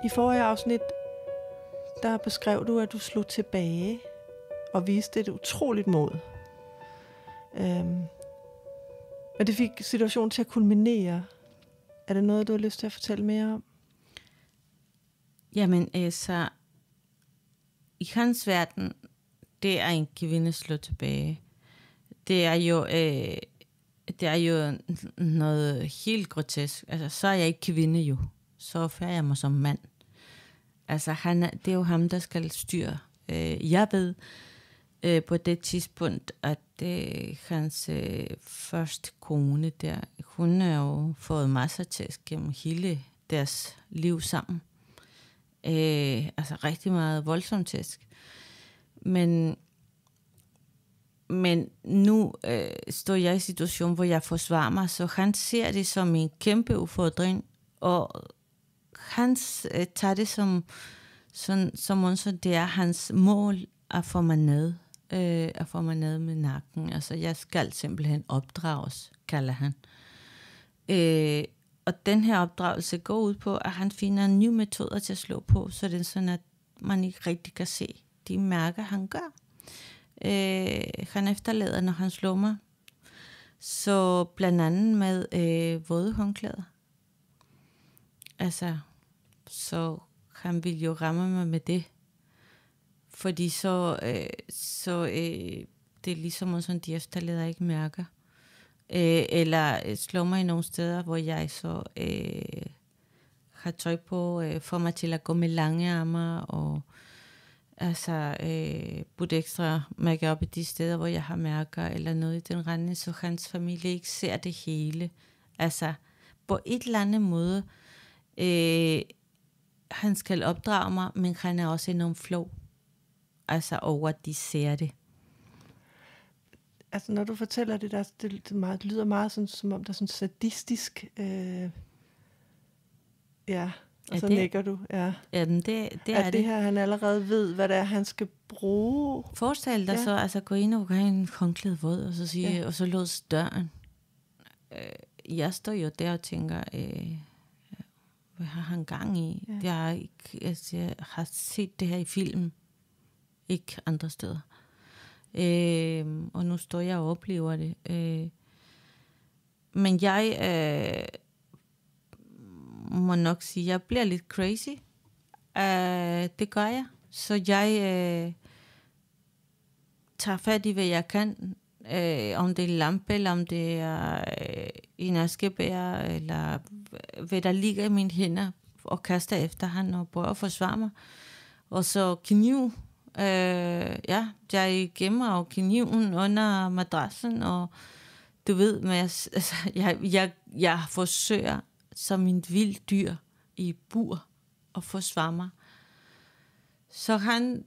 I forrige afsnit, der beskrev du, at du slog tilbage og viste et utroligt mod. Men det fik situationen til at kulminere. Er det noget, du har lyst til at fortælle mere om? Jamen, altså, i hans verden, det er en kvinde slå tilbage. Det er jo noget helt grotesk. Altså, så er jeg ikke kvinde jo. Så opfører jeg mig som mand. Altså, det er jo ham, der skal styre. Jeg ved på det tidspunkt, at hans første kone der, hun har jo fået masser tæsk gennem hele deres liv sammen. Altså rigtig meget voldsomt tæsk. Men nu står jeg i en situation, hvor jeg forsvarer mig, så han ser det som en kæmpe udfordring, og han tager det som også det er hans mål at få mig ned. At få mig ned med nakken. Altså, jeg skal simpelthen opdrages, kalder han. Og den her opdragelse går ud på, at han finder nye metoder til at slå på, så det er sådan, at man ikke rigtig kan se de mærker, han gør. Han efterlader, når han slår mig. Så blandt andet med våde håndklæder. Altså, så han vil jo ramme mig med det. Fordi så det er ligesom sådan, de efterlader ikke mærker. Eller slår mig i nogle steder, hvor jeg så har tøj på, får mig til at gå med lange arme, og altså putte ekstra make-up i de steder, hvor jeg har mærker, eller noget i den rende, så hans familie ikke ser det hele. Altså, på et eller andet måde, han skal opdrage mig, men han er også enormt flov. Altså over, at de ser det. Altså, når du fortæller det der, det lyder meget sådan, som om der er sådan sadistisk. Ja, og så nikker du. Ja. Jamen, det er det her, han allerede ved, hvad det er, han skal bruge. Forestil dig så, altså gå ind og have en håndklæde våd, og så sige, og så lås døren. Jeg står jo der og tænker, hvad har han gang i? Ja. Jeg har set det her i film. Ikke andre steder. Og nu står jeg og oplever det. Men jeg må nok sige, jeg bliver lidt crazy. Det gør jeg. Så jeg tager fat i, hvad jeg kan. Om det er lampe, eller om det er en askebær, eller hvad der ligger i mine hænder, og kaster efter han og prøver at forsvare mig. Og så kniv. Jeg gemmer og kniven under madrassen, og du ved, jeg forsøger som en vild dyr i bur at forsvare mig. Så han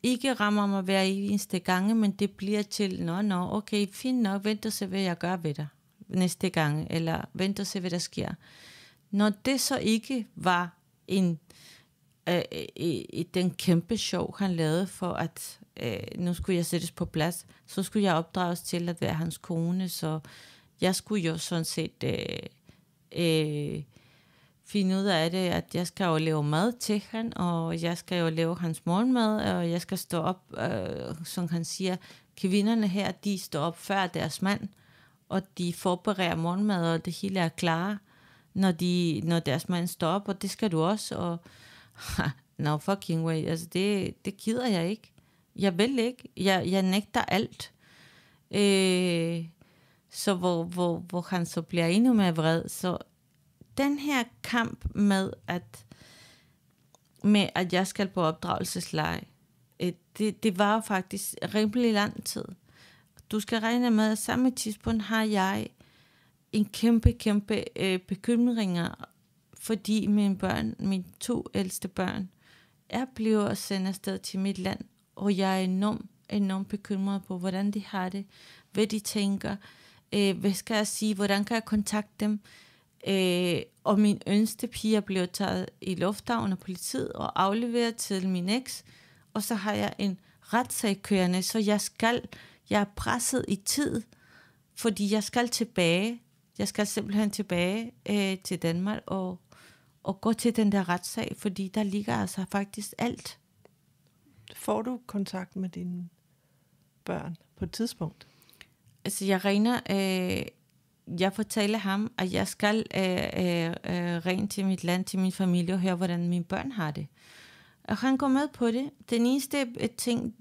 ikke rammer mig hver eneste gange, men det bliver til, okay, fint nok, vent og se, hvad jeg gør ved dig næste gang, eller vent og se, hvad der sker. Når det så ikke var i den kæmpe show, han lavede for, at nu skulle jeg sættes på plads, så skulle jeg opdrages til at være hans kone, så jeg skulle jo sådan set finde ud af det, at jeg skal jo lave mad til han, og jeg skal jo lave hans morgenmad, og jeg skal stå op, som han siger, kvinderne her, de står op før deres mand, og de forbereder morgenmad, og det hele er klar, når deres mand står op, og det skal du også, og no fucking way, altså det gider jeg ikke. Jeg vil ikke. Jeg nægter alt. Så hvor han så bliver endnu mere vred. Så den her kamp med at jeg skal på opdragelseslejr, det var jo faktisk rimelig lang tid. Du skal regne med, at samme tidspunkt har jeg en kæmpe bekymringer, fordi mine 2 ældste børn, er blevet sendt afsted til mit land, og jeg er enormt bekymret på, hvordan de har det, hvad de tænker, hvad skal jeg sige, hvordan kan jeg kontakte dem, og min yngste pige blev taget i lufthavnen af politiet og afleveret til min eks, og så har jeg en retssag kørende, så jeg er presset i tid, fordi jeg skal tilbage. Jeg skal simpelthen tilbage til Danmark og at gå til den der retssag, fordi der ligger altså faktisk alt. Får du kontakt med dine børn på et tidspunkt? Altså jeg fortæller ham, at jeg skal ringe til mit land, til min familie og høre, hvordan mine børn har det. Og han går med på det. Den eneste ting,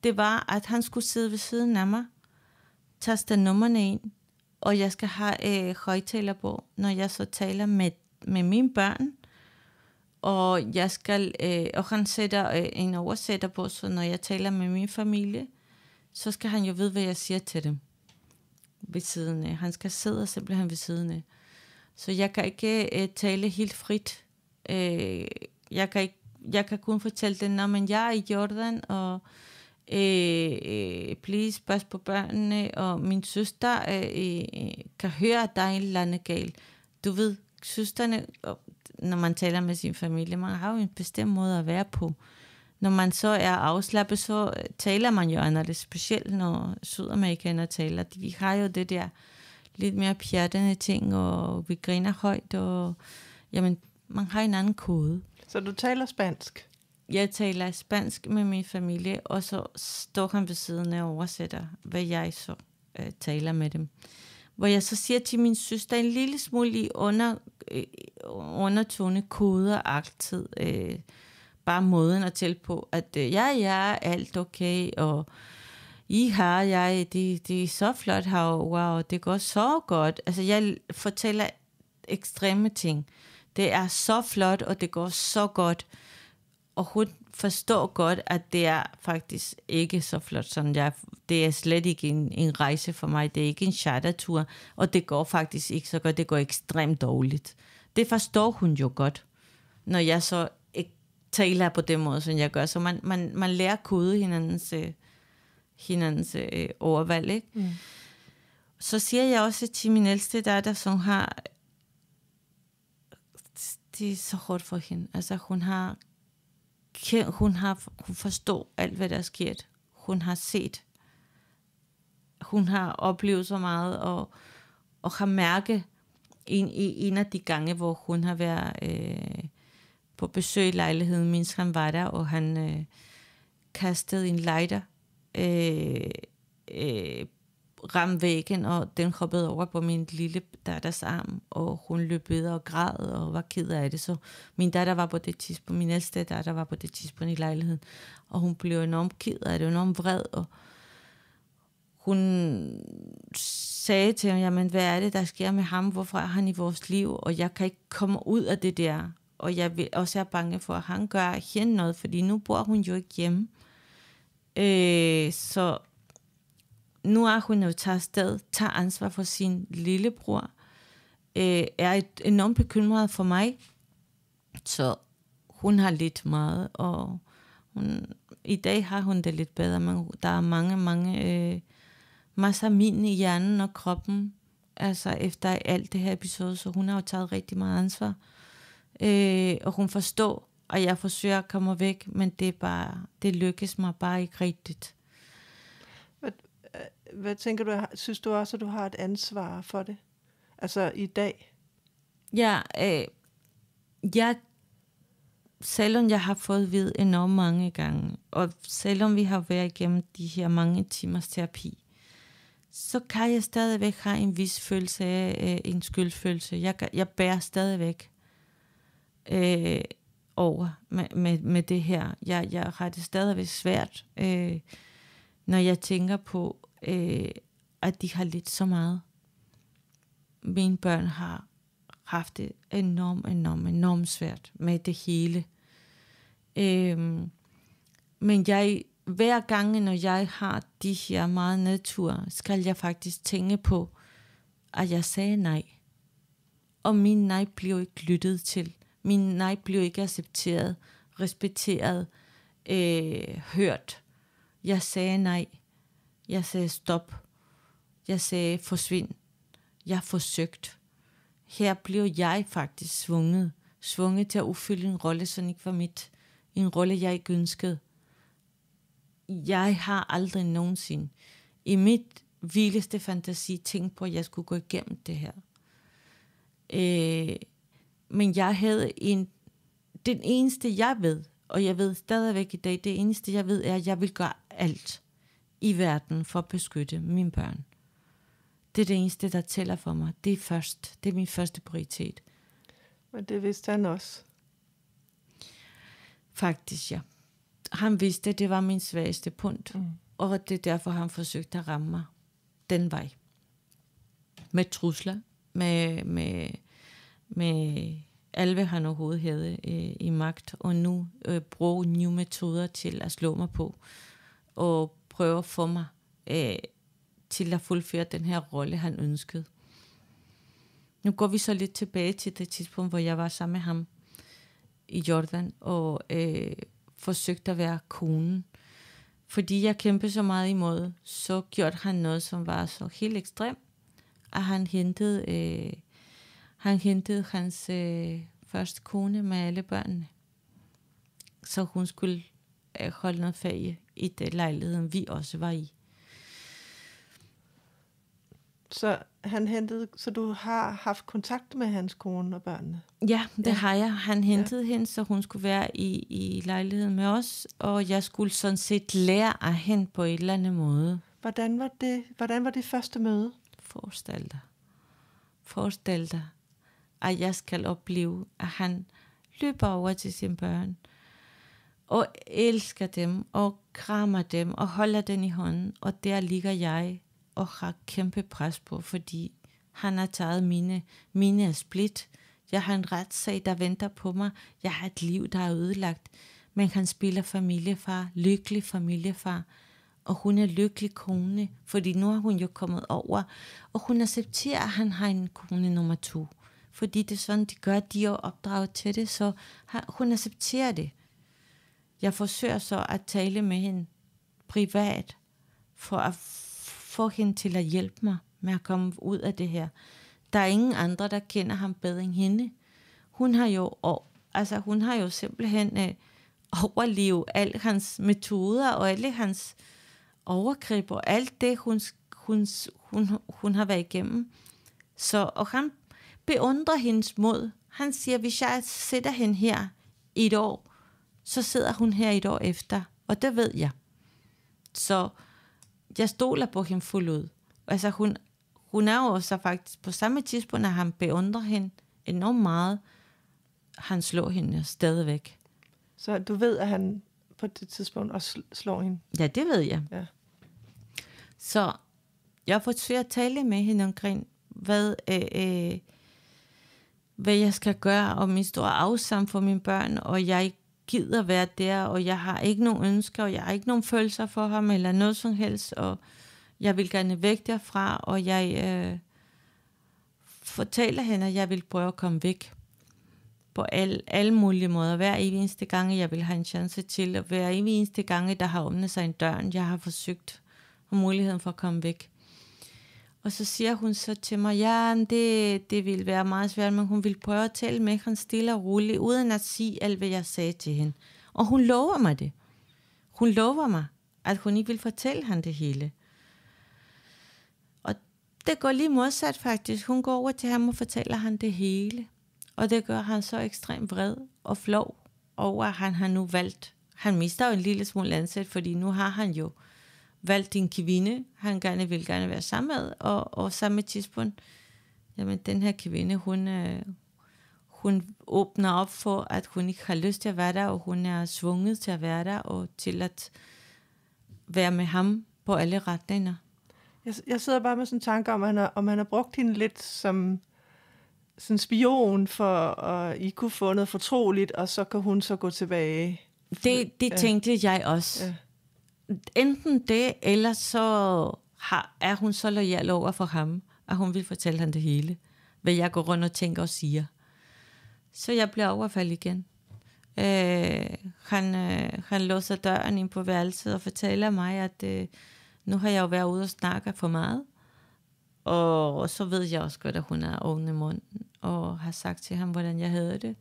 det var, at han skulle sidde ved siden af mig, taste nummerne ind, og jeg skal have højtaler på, når jeg så taler med mine børn. Og jeg skal, og han sætter en oversætter på, så når jeg taler med min familie, så skal han jo vide, hvad jeg siger til dem ved siden af. Han skal sidde simpelthen ved siden af. Så jeg kan ikke tale helt frit. Jeg kan kun fortælle dem, men jeg er i Jordan, og please, pas på børnene, og min søster kan høre, at der er en eller anden galt. Du ved, søsterne, når man taler med sin familie, man har jo en bestemt måde at være på. Når man så er afslappet, så taler man jo anderledes, specielt når sydamerikanere taler. Vi har jo det der lidt mere pjattende ting, og vi griner højt, og jamen, man har en anden kode. Så du taler spansk? Jeg taler spansk med min familie, og så står han ved siden af og oversætter, hvad jeg så taler med dem. Hvor jeg så siger til min søster en lille smule i undertone koder altid. Bare måden at tælle på, at ja, alt okay, og det er så flot herovre, og det går så godt. Altså, jeg fortæller ekstreme ting. Det er så flot, og det går så godt. Og hun forstår godt, at det er faktisk ikke så flot, som det er slet ikke en rejse for mig. Det er ikke en chartertur, og det går faktisk ikke så godt. Det går ekstremt dårligt. Det forstår hun jo godt, når jeg så taler på den måde, som jeg gør. Så man lærer kode hinandens overvalg, ikke? Mm. Så siger jeg også til min ældste datter, som har... Det er så hårdt for hende. Altså, hun forstår alt, hvad der er sket. Hun har set. Hun har oplevet så meget, og har mærket en af de gange, hvor hun har været på besøg i lejligheden, mens han var der, og han kastede en lighter, ramte væggen, og den hoppede over på min lille datters arm, og hun løb videre og græd, og var ked af det. Så min datter var på det tidspunkt, min ældste datter var på det tidspunkt i lejligheden, og hun blev enormt ked af det, enormt vred, og hun sagde til ham, jamen, hvad er det, der sker med ham? Hvorfor er han i vores liv? Og jeg kan ikke komme ud af det der. Og jeg vil også er bange for, at han gør hende noget, fordi nu bor hun jo ikke hjemme. Så nu er hun jo taget afsted, tager ansvar for sin lillebror, er enormt bekymret for mig. Så hun har lidt meget, og i dag har hun det lidt bedre, men der er mange masser af min i hjernen og kroppen, altså efter alt det her episode, så hun har jo taget rigtig meget ansvar. Og hun forstår, at jeg forsøger at komme væk, men det lykkes mig bare ikke rigtigt. Hvad tænker du? Synes du også, at du har et ansvar for det? Altså i dag? Ja, selvom jeg har fået at vide enormt mange gange, og selvom vi har været igennem de her mange timers terapi, så kan jeg stadigvæk have en vis følelse af en skyldfølelse. Jeg bærer stadigvæk over med det her. Jeg har det stadigvæk svært, når jeg tænker på, at de har lidt så meget. Mine børn har haft det enormt svært med det hele. Men hver gang, når jeg har de her meget nedtur, skal jeg faktisk tænke på, at jeg sagde nej. Og min nej blev ikke lyttet til. Min nej blev ikke accepteret, respekteret, hørt. Jeg sagde nej. Jeg sagde stop. Jeg sagde forsvind. Jeg forsøgte. Her blev jeg faktisk svunget til at udfylde en rolle, som ikke var mit. En rolle, jeg ikke ønskede. Jeg har aldrig nogensinde i mit vildeste fantasi tænkt på, at jeg skulle gå igennem det her. Men jeg havde den eneste jeg ved, og jeg ved stadigvæk i dag, det eneste jeg ved er, at jeg vil gøre alt i verden for at beskytte mine børn. Det er det eneste, der tæller for mig. Det er først. Det er min første prioritet. Men det vidste han også. Faktisk, ja. Han vidste, at det var min svageste punkt. Og det er derfor, han forsøgte at ramme mig den vej. Med trusler. Med alt, hvad han overhovedet havde i magt. Og nu bruge nye metoder til at slå mig på. Og prøve at få mig til at fuldføre den her rolle, han ønskede. Nu går vi så lidt tilbage til det tidspunkt, hvor jeg var sammen med ham i Jordan, og forsøgte at være konen. Fordi jeg kæmpede så meget imod, så gjorde han noget, som var så helt ekstremt, at han hentede hans første kone med alle børnene. Så hun skulle holde noget ferie i den lejligheden, vi også var i. Så du har haft kontakt med hans kone og børnene? Ja, det har jeg. Han hentede hende, så hun skulle være i lejligheden med os, og jeg skulle sådan set lære af hende på en eller anden måde. Hvordan var det første møde? Forestil dig, at jeg skal opleve, at han løber over til sine børn, og elsker dem, og krammer dem, og holder den i hånden, og der ligger jeg, og har kæmpe pres på, fordi han har taget mine er split. Jeg har en retssag, der venter på mig. Jeg har et liv, der er ødelagt. Men han spiller familiefar, lykkelig familiefar. Og hun er lykkelig kone, fordi nu har hun jo kommet over. Og hun accepterer, at han har en kone nummer 2. Fordi det er sådan, de gør, de er opdraget til det, så hun accepterer det. Jeg forsøger så at tale med hende privat, for at få hende til at hjælpe mig med at komme ud af det her. Der er ingen andre, der kender ham bedre end hende. Hun har jo simpelthen overlevet alle hans metoder og alle hans overgreb og alt det, hun har været igennem. Og han beundrer hendes mod. Han siger, hvis jeg sætter hende her i et år, så sidder hun her et år efter. Og det ved jeg. Så jeg stoler på hende fuldt ud. Altså hun er jo så faktisk på samme tidspunkt, at han beundrer hende enormt meget. Han slår hende stadigvæk. Så du ved, at han på det tidspunkt også slår hende? Ja, det ved jeg. Ja. Så jeg forsøger at tale med hende omkring, hvad jeg skal gøre, og min store afsam for mine børn, og jeg gider være der, og jeg har ikke nogen ønsker, og jeg har ikke nogen følelser for ham, eller noget som helst, og jeg vil gerne væk derfra, og jeg fortæller hende, at jeg vil prøve at komme væk på alle mulige måder. Hver eneste gang, jeg vil have en chance til, og hver eneste gang, der har åbnet sig en dør, jeg har forsøgt om muligheden for at komme væk. Og så siger hun så til mig, ja, det vil være meget svært, men hun vil prøve at tale med ham stille og roligt, uden at sige alt, hvad jeg sagde til hende. Og hun lover mig det. Hun lover mig, at hun ikke vil fortælle ham det hele. Og det går lige modsat faktisk. Hun går over til ham og fortæller ham det hele. Og det gør han så ekstremt vred og flov over, at han har nu valgt. Han mister jo en lille smule ansæt, fordi nu har han jo valgt en kvinde, han vil gerne være sammen med, og samme tidspunkt, jamen den her kvinde, hun åbner op for, at hun ikke har lyst til at være der, og hun er svunget til at være der, og til at være med ham på alle retninger. Jeg sidder bare med sådan en tanke om han har brugt hende lidt som sådan spion, for at I kunne få noget fortroligt, og så kan hun så gå tilbage. Det tænkte jeg også. Ja. Enten det, eller så er hun så loyal over for ham, at hun vil fortælle ham det hele, hvad jeg går rundt og tænker og siger. Så jeg bliver overfaldet igen. Han låser døren ind på værelset og fortæller mig, at nu har jeg jo været ude og snakke for meget. Og så ved jeg også godt, at hun er oven i munden, og har sagt til ham, hvordan jeg havde det.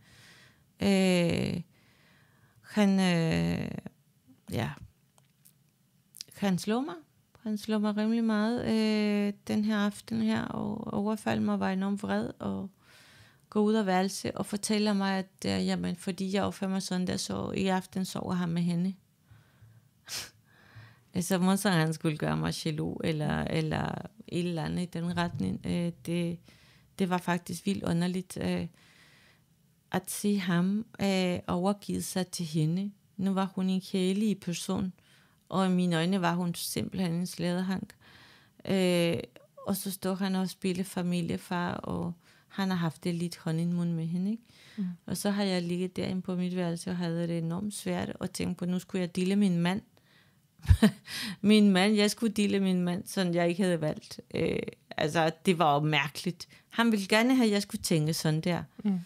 Han slår mig. Han slår mig rimelig meget den her aften her, og overfaldt mig, var enormt vred, går ud af værelse og fortæller mig, at jamen, fordi jeg opfører mig sådan der, så i aften sover han med hende. Altså, måske han skulle gøre mig jaloux, eller et eller andet i den retning. Det var faktisk vildt underligt, at se ham overgive sig til hende. Nu var hun en kærlig person, og i mine øjne var hun simpelthen en slædehank. Og så stod han og spille familiefar, og han har haft det lidt hånd i mund med hende, ikke? Mm. Og så har jeg ligget derinde på mit værelse og havde det enormt svært, og tænkt på, nu skulle jeg dele min mand. Jeg skulle dele min mand, sådan jeg ikke havde valgt. Altså, det var jo mærkeligt. Han ville gerne have, at jeg skulle tænke sådan der. Mm.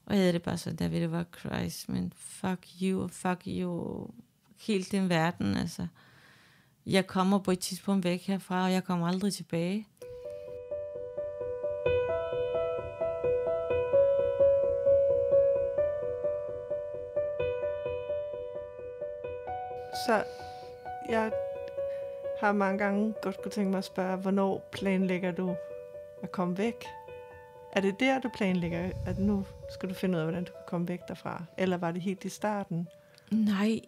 Og jeg havde det bare sådan der, ved det var Christ, men fuck you, helt den verden, altså. Jeg kommer på et tidspunkt væk herfra, og jeg kommer aldrig tilbage. Så jeg har mange gange godt kunne tænke mig at spørge, hvornår planlægger du at komme væk? Er det der, du planlægger, at nu skal du finde ud af, hvordan du kan komme væk derfra? Eller var det helt i starten? Nej,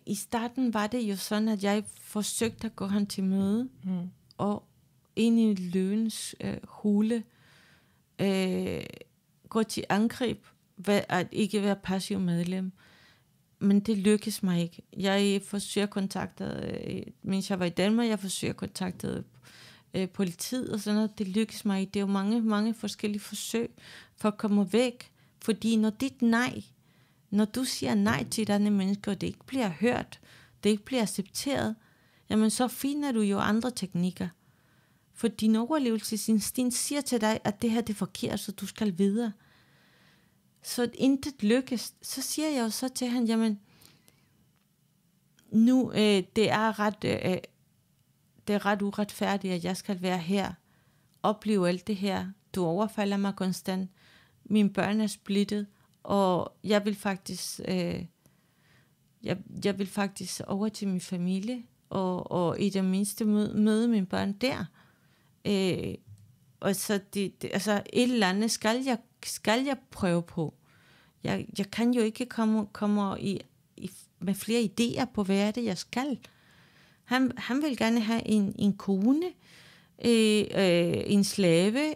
i starten var det jo sådan, at jeg forsøgte at gå hen til møde, og ind i løvens hule, gå til angreb, at ikke være passiv medlem. Men det lykkedes mig ikke. Jeg forsøger at kontakte, mens jeg var i Danmark, jeg forsøger at kontakte politiet og sådan noget. Det lykkedes mig ikke. Det er jo mange forskellige forsøg for at komme væk. Fordi når dit nej, når du siger nej til denne mennesker, og det ikke bliver hørt, det ikke bliver accepteret, jamen så finder du jo andre teknikker. For din overlevelsesinstinkt siger til dig, at det her det er forkert, så du skal videre. Så intet lykkes. Så siger jeg jo så til han, jamen, nu det er ret uretfærdigt, at jeg skal være her, opleve alt det her. Du overfalder mig konstant. Mine børn er splittet, og jeg vil faktisk, jeg vil faktisk over til min familie, og i det mindste møde mine børn der. Og så altså et eller andet skal jeg prøve på. Jeg kan jo ikke komme med flere idéer på, hvad er det, jeg skal. Han vil gerne have en kone, en slave.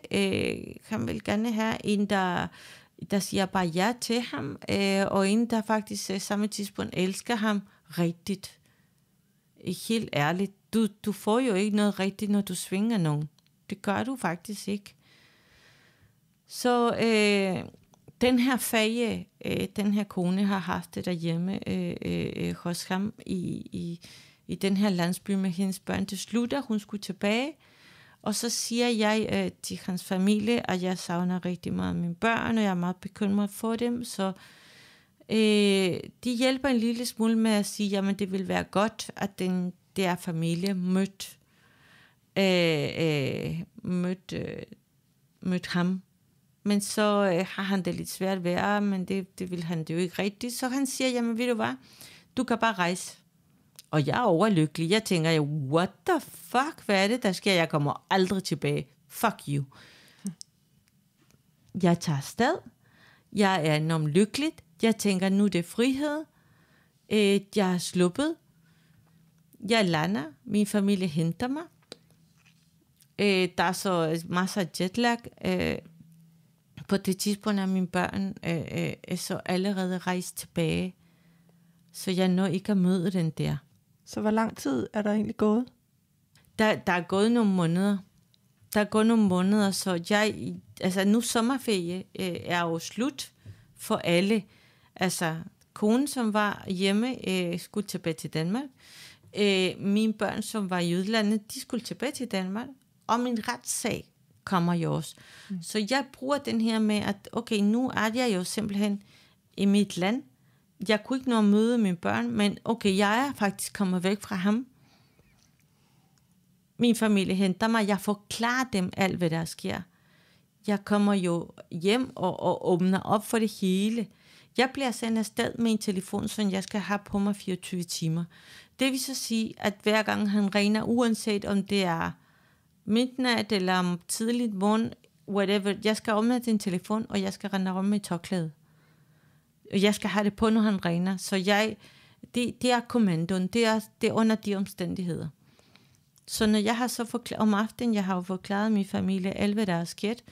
Han vil gerne have en, der siger bare ja til ham, og en, der faktisk samme tidspunkt elsker ham rigtigt. Helt ærligt. Du får jo ikke noget rigtigt, når du svinger nogen. Det gør du faktisk ikke. Så den her feje, den her kone har haft det derhjemme hos ham i den her landsby med hendes børn. Til slut, at hun skulle tilbage. Og så siger jeg til hans familie, at jeg savner rigtig meget mine børn, og jeg er meget bekymret for dem. Så de hjælper en lille smule med at sige, jamen det vil være godt, at det er familie mødt ham. Men så har han det lidt svært ved, men det vil han det jo ikke rigtigt. Så han siger, jamen ved du hvad, du kan bare rejse. Og jeg er overlykkelig. Jeg tænker, what the fuck, hvad er det, der sker? Jeg kommer aldrig tilbage. Fuck you. Jeg tager afsted. Jeg er enormt lykkelig. Jeg tænker, nu er det frihed. Jeg er sluppet. Jeg lander. Min familie henter mig. Der er så masser af jetlag. På det tidspunkt er mine børn så allerede rejst tilbage. Så jeg når ikke at møde den der. Så hvor lang tid er der egentlig gået? Der er gået nogle måneder. Så nu sommerferie er jo slut for alle. Altså, konen, som var hjemme, skulle tilbage til Danmark. Mine børn, som var i udlandet, de skulle tilbage til Danmark. Og min retssag kommer jo også. Så jeg bruger den her med, at okay, nu er jeg jo simpelthen i mit land. Jeg kunne ikke nå at møde mine børn, men okay, jeg er faktisk kommet væk fra ham. Min familie henter mig. Jeg forklarer dem alt, hvad der sker. Jeg kommer jo hjem og åbner op for det hele. Jeg bliver sendt afsted med en telefon, som jeg skal have på mig 24 timer. Det vil så sige, at hver gang han ringer, uanset om det er midnat eller om tidligt morgen, whatever. Jeg skal åbne din telefon, og jeg skal rende rundt med tørklæde. Og jeg skal have det på, når han ringer. Så det er kommandoen. Det er under de omstændigheder. Så når jeg har så forklaret, om aftenen, jeg har jo forklaret min familie alt, hvad der er sket,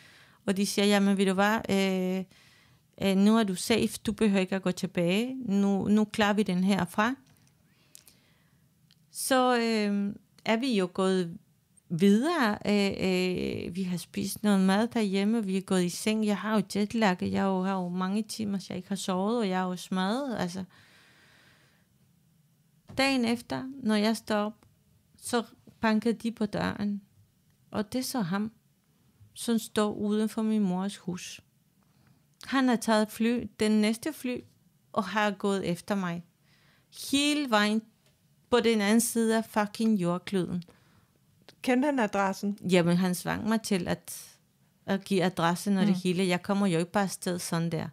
og de siger, jamen ved du hvad, nu er du safe, du behøver ikke at gå tilbage, nu klarer vi den herfra. Så er vi jo gået videre. Vi har spist noget mad derhjemme, vi er gået i seng. Jeg har jo jetlag, jeg har jo mange timer, jeg ikke har sovet, og jeg er jo smadret. Altså. Dagen efter, når jeg står op, så bankede de på døren, og det så ham, som står uden for min mors hus. Han har taget den næste fly, og har gået efter mig. Hele vejen på den anden side af fucking jordkloden. Kendte han adressen? Jamen, han svang mig til at give adressen og det hele. Jeg kommer jo ikke bare afsted sådan der.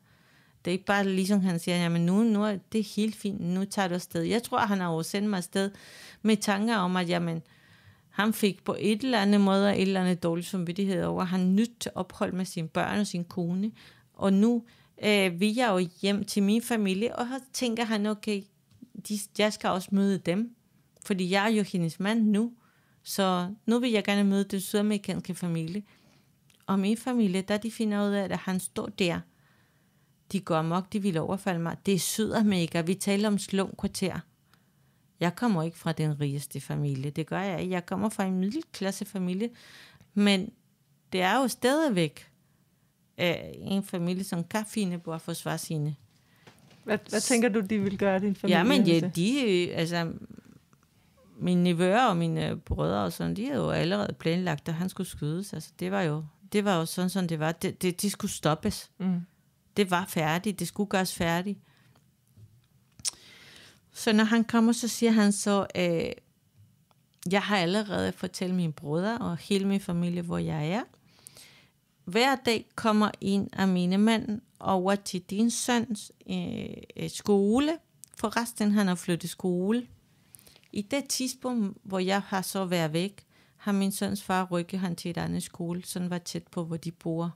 Det er ikke bare ligesom han siger, jamen nu er det helt fint, nu tager du afsted. Jeg tror, han har jo sendt mig afsted med tanker om, at jamen, han fik på et eller andet måde et eller andet dårlig samvittighed over, han nyt til ophold med sine børn og sin kone. Og nu vil jeg jo hjem til min familie, og så tænker han, okay, jeg skal også møde dem, fordi jeg er jo hendes mand nu, så nu vil jeg gerne møde den sydamerikanske familie. Og min familie, da de finder ud af, at han står der, de går amok, de vil overfalde mig. Det er Sydamerika, vi taler om slumkvarter. Jeg kommer ikke fra den rigeste familie, det gør jeg ikke. Jeg kommer fra en middelklasse familie, men det er jo stadigvæk en familie, som kan finde på at forsvare sine. Hvad tænker du, de vil gøre, din familie? Jamen, altså, mine nevøer og mine brødre og sådan, de havde jo allerede planlagt, at han skulle skydes. Altså, det var jo sådan det var. De skulle stoppes. Det var færdigt. Det skulle gøres færdigt. Så når han kommer, så siger han så, jeg har allerede fortalt mine brødre og hele min familie, hvor jeg er. Hver dag kommer en af mine mænd over til din søns skole. Forresten, han har flyttet skole. I det tidspunkt, hvor jeg har så været væk, har min søns far rykket han til et andet skole, som var tæt på, hvor de bor.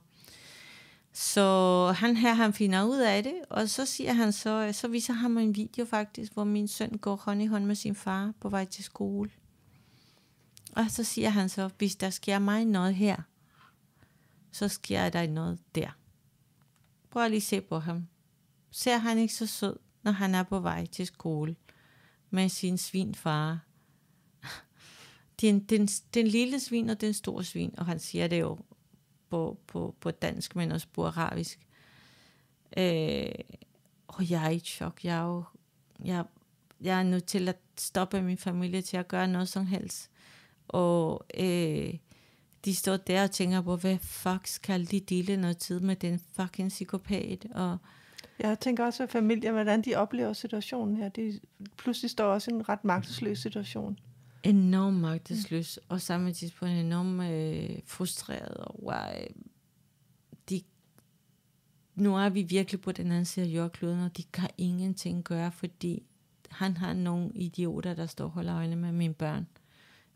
Så han finder ud af det, og så siger han så viser han en video faktisk, hvor min søn går hånd i hånd med sin far på vej til skole. Og så siger han så, hvis der sker mig noget her, så sker der noget der. Prøv at lige se på ham. Ser han ikke så sød, når han er på vej til skole med sin svinfar? Den lille svin og den store svin, og han siger det jo på dansk, men også på arabisk. Og jeg er i chok. Jeg er nødt til at stoppe min familie til at gøre noget som helst. Og de står der og tænker på, hvad fuck skal de dele noget tid med den fucking psykopat? Og jeg tænker også, at familier, hvordan de oplever situationen her. De pludselig står også i en ret magtesløs situation. Enormt magtesløs, og samtidig på en enormt frustreret over, nu er vi virkelig på den anden side af jordkloden, og de kan ingenting gøre, fordi han har nogle idioter, der står og holder øjne med mine børn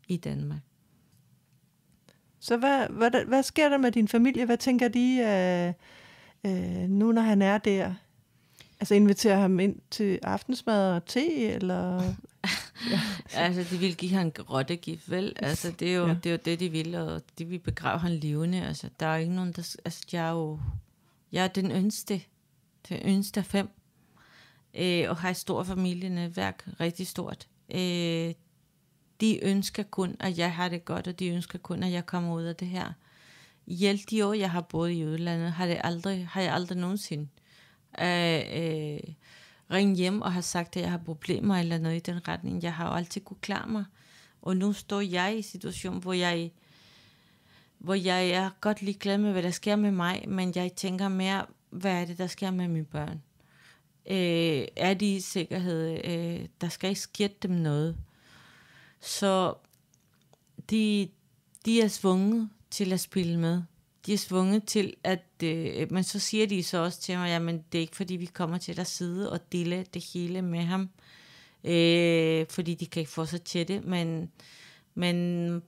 i Danmark. Så hvad sker der med din familie? Hvad tænker de nu, når han er der? Altså inviterer ham ind til aftensmad og te, eller? Ja. Altså, de vil give ham rottegift, vel? Altså, det er jo det, de vil, og de vil begrave ham levende. Altså, der er ikke nogen, der... Altså, jeg er den yngste af 5, og har et stort familieneværk, rigtig stort. De ønsker kun, at jeg har det godt, og de ønsker kun, at jeg kommer ud af det her. I alle de år, jeg har boet i udlandet, har jeg aldrig nogensinde ringe hjem og har sagt, at jeg har problemer eller noget i den retning. Jeg har jo altid kunne klare mig. Og nu står jeg i en situation, hvor jeg er godt ligeglad med, hvad der sker med mig, men jeg tænker mere, hvad er det, der sker med mine børn? Er de i sikkerhed? Der skal ikke ske dem noget. Så de er svunget til at spille med. De er svunget til at, men så siger de så også til mig, jamen det er ikke fordi vi kommer til at sidde og dele det hele med ham, fordi de kan ikke få sig til det, men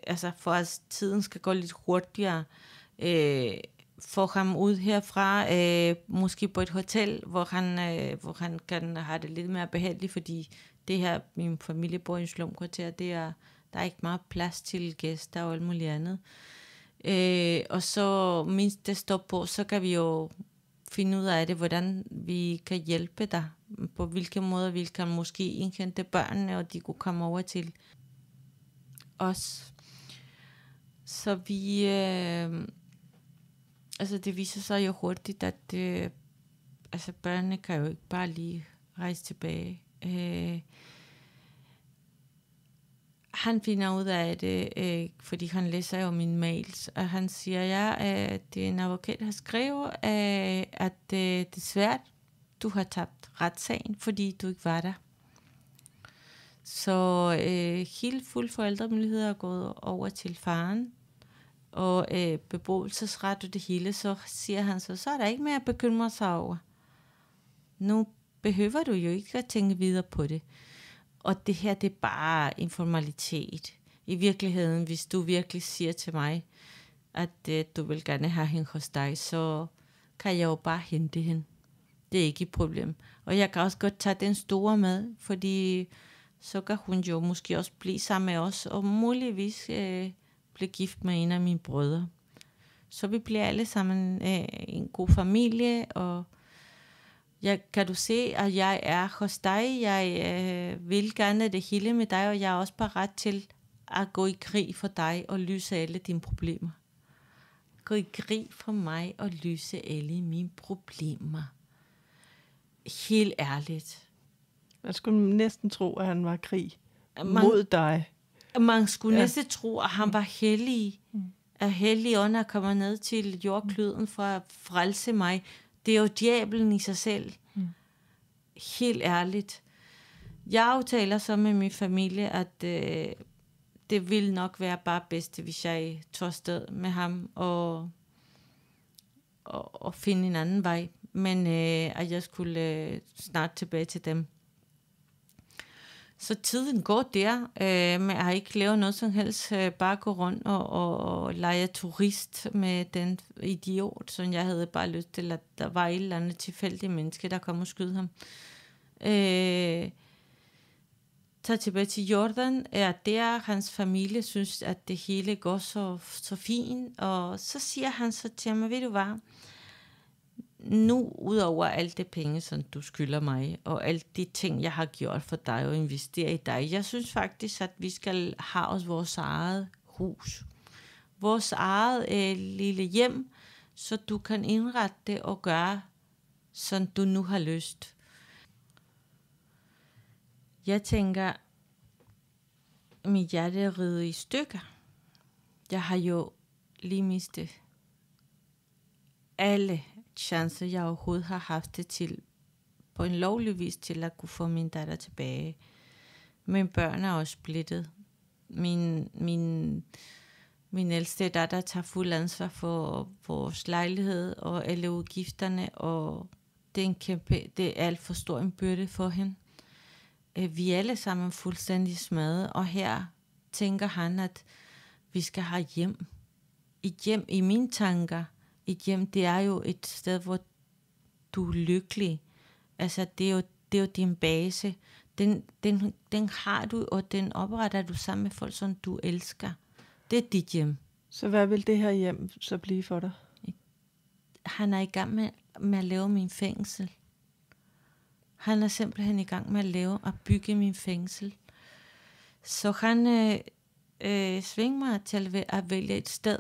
altså for at tiden skal gå lidt hurtigere, få ham ud herfra, måske på et hotel, hvor han kan have det lidt mere behageligt, fordi det her, min familie bor i en slumkvarter, der er ikke meget plads til gæster og alt muligt andet. Og så, mens det står på, så kan vi jo finde ud af det, hvordan vi kan hjælpe dig, på hvilke måder vi kan måske indhente børnene, og de kunne komme over til os. Så vi, altså det viser sig jo hurtigt, at altså børnene kan jo ikke bare lige rejse tilbage. Han finder ud af det, fordi han læser jo mine mails, og han siger, at en advokat har skrevet, at det er svært, du har tabt retssagen, fordi du ikke var der. Så helt fuld forældremyndighed er gået over til faren, og beboelsesret og det hele, så siger han så er der ikke mere at bekymre sig over. Nu behøver du jo ikke at tænke videre på det. Og det her, det er bare en formalitet. I virkeligheden, hvis du virkelig siger til mig, at du vil gerne have hende hos dig, så kan jeg jo bare hente hende. Det er ikke et problem. Og jeg kan også godt tage den store med, fordi så kan hun jo måske også blive sammen med os, og muligvis blive gift med en af mine brødre. Så vi bliver alle sammen en god familie, og kan du se, at jeg er hos dig, jeg vil gerne det hele med dig, og jeg er også parat til at gå i krig for dig og løse alle dine problemer. Gå i krig for mig og løse alle mine problemer. Helt ærligt. Man skulle næsten tro, at han var krig mod dig. Man skulle næsten tro, at han var hellig. At hellig ånd er kommet ned til jordkloden for at frelse mig. Det er jo djævlen i sig selv. Helt ærligt. Jeg aftaler så med min familie, at det vil nok være bare bedst, hvis jeg tog afsted med ham og finde en anden vej. Men at jeg skulle snart tilbage til dem. Så tiden går der, men jeg har ikke lavet noget som helst. Bare gå rundt og lege turist med den idiot, som jeg havde bare lyst til, at der var et eller andet tilfældigt menneske, der kom og skyde ham. Tager tilbage til Jordan, der hans familie synes, at det hele går så fint, og så siger han så til mig, ved du hvad, nu udover alt det penge, som du skylder mig, og alt de ting, jeg har gjort for dig og investere i dig, jeg synes faktisk, at vi skal have os vores eget hus. Vores eget lille hjem, så du kan indrette det og gøre, som du nu har lyst. Jeg tænker, mit hjerte er revet i stykker. Jeg har jo lige mistet alle chancer, jeg overhovedet har haft det til, på en lovlig vis til at kunne få min datter tilbage. Mine børn er også splittet. Min ældste datter tager fuld ansvar for vores lejlighed og alle udgifterne, og det er alt for stor en byrde for hende. Vi er alle sammen fuldstændig smadret, og her tænker han, at vi skal have hjem. Et hjem i mine tanker. Et hjem, det er jo et sted, hvor du er lykkelig. Altså, det er jo din base. Den har du, og den opretter du sammen med folk, som du elsker. Det er dit hjem. Så hvad vil det her hjem så blive for dig? Han er i gang med at lave min fængsel. Han er simpelthen i gang med at bygge min fængsel. Så han svinger mig til at vælge et sted,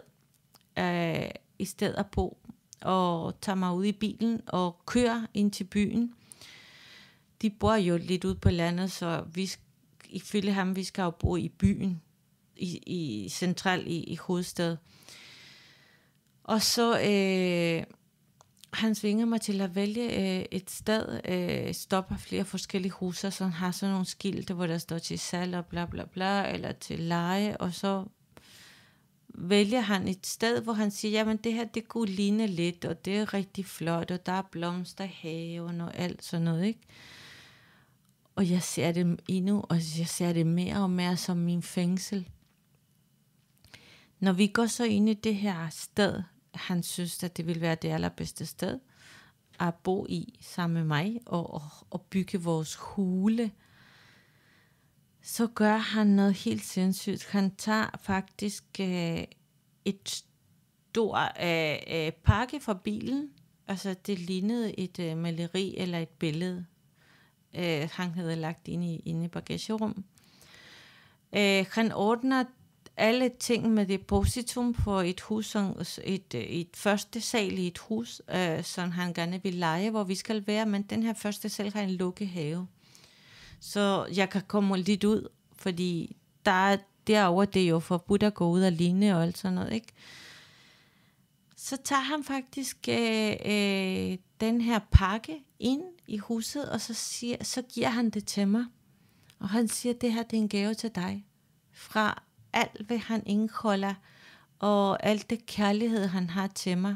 i stedet at bo, og tager mig ud i bilen og kører ind til byen. De bor jo lidt ude på landet, så ifølge ham, vi skal jo bo i byen, i central i hovedstaden. Og så han svinger mig til at vælge et sted, stopper flere forskellige huse, som har sådan nogle skilte, hvor der står til salg og bla bla bla, eller til leje, og så vælger han et sted, hvor han siger, jamen det her, det kunne ligne lidt, og det er rigtig flot, og der er blomster i haven og alt sådan noget, ikke? Og jeg ser det endnu, og jeg ser det mere og mere som min fængsel. Når vi går så ind i det her sted, han synes, at det vil være det allerbedste sted at bo i sammen med mig og bygge vores hule, så gør han noget helt sindssygt. Han tager faktisk et stort pakke fra bilen. Altså det lignede et maleri eller et billede. Han havde lagt inde i bagagerum. Han ordner alle ting med depositum på et hus, et første sal i et hus, som han gerne vil leje, hvor vi skal være. Men den her første sal har en lukkehave. Så jeg kan komme lidt ud, fordi derovre det er jo forbudt at gå ud og ligne og alt sådan noget, ikke? Så tager han faktisk den her pakke ind i huset, og så giver han det til mig. Og han siger, det her det er en gave til dig. Fra alt, hvad han indeholder, og alt det kærlighed, han har til mig.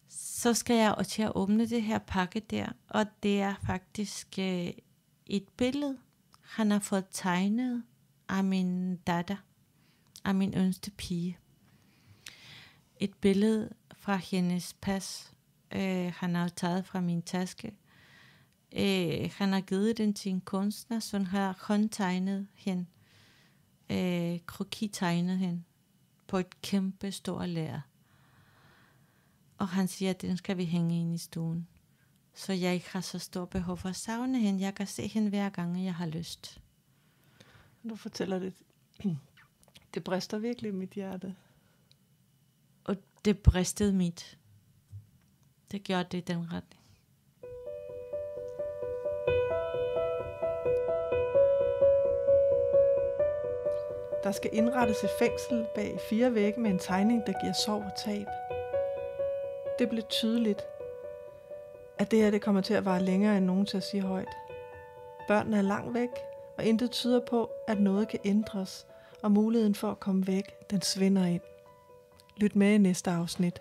Så skal jeg også til at åbne det her pakke der, og det er faktisk et billede, han har fået tegnet af min datter, af min yngste pige. Et billede fra hendes pas, han har taget fra min taske. Han har givet den til en kunstner, som har håndtegnet hende, krokitegnet hende på et kæmpe stort lærred. Og han siger, at den skal vi hænge ind i stuen. Så jeg ikke har så stor behov for at savne hende. Jeg kan se hende hver gang, jeg har lyst. Du fortæller det. Det brister virkelig i mit hjerte. Og det bristede mit. Det gjorde det i den retning. Der skal indrettes et fængsel bag 4 vægge med en tegning, der giver sorg og tab. Det blev tydeligt, at det her det kommer til at vare længere end nogen til at sige højt. Børnene er langt væk, og intet tyder på, at noget kan ændres, og muligheden for at komme væk, den svinder ind. Lyt med i næste afsnit.